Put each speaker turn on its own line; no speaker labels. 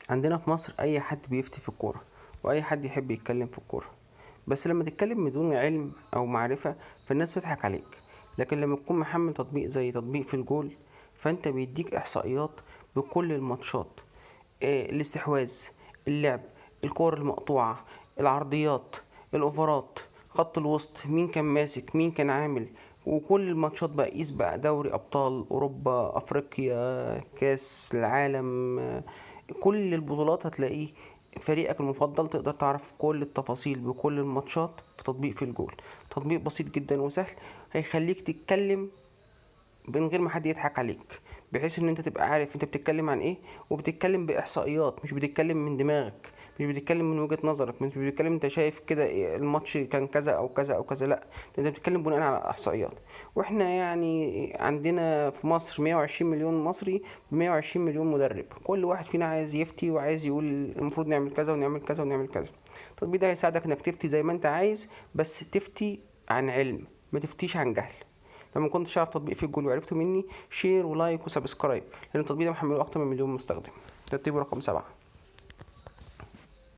عندنا في مصر اي حد بيفتي في الكوره، واي حد يحب يتكلم في الكوره، بس لما تتكلم بدون علم او معرفه فالناس تضحك عليك. لكن لما تكون محمل تطبيق زي تطبيق في الجول، فانت بيديك احصائيات بكل الماتشات، الاستحواذ، اللعب، الكور المقطوعه، العرضيات، الاوفرات، خط الوسط، مين كان ماسك، مين كان عامل. وكل الماتشات بقى، قيس بقى دوري ابطال اوروبا، افريقيا، كاس العالم، كل البطولات هتلاقيه. فريقك المفضل تقدر تعرف كل التفاصيل بكل الماتشات في تطبيق في الجول. تطبيق بسيط جدا وسهل، هيخليك تتكلم من غير ما حد يضحك عليك، بحيث ان انت تبقى عارف انت بتتكلم عن ايه، وبتتكلم باحصائيات، مش بتتكلم من دماغك، مش بتتكلم من وجهة نظرك، مش بتتكلم انت شايف كده الماتش كان كذا او كذا او كذا، لا، انت بتتكلم بناء على احصائيات. واحنا يعني عندنا في مصر 120 مليون مصري ب 120 مليون مدرب، كل واحد فينا عايز يفتي وعايز يقول المفروض نعمل كذا ونعمل كذا ونعمل كذا. التطبيق ده هيساعدك انك تفتي زي ما انت عايز، بس تفتي عن علم، ما تفتيش عن جهل. لما كنتش اعرف تطبيق في الجول وعرفته مني، شير ولايك وسبسكرايب، لان التطبيق ده محمله اكتر من مليون مستخدم. ترتيبه رقم 7.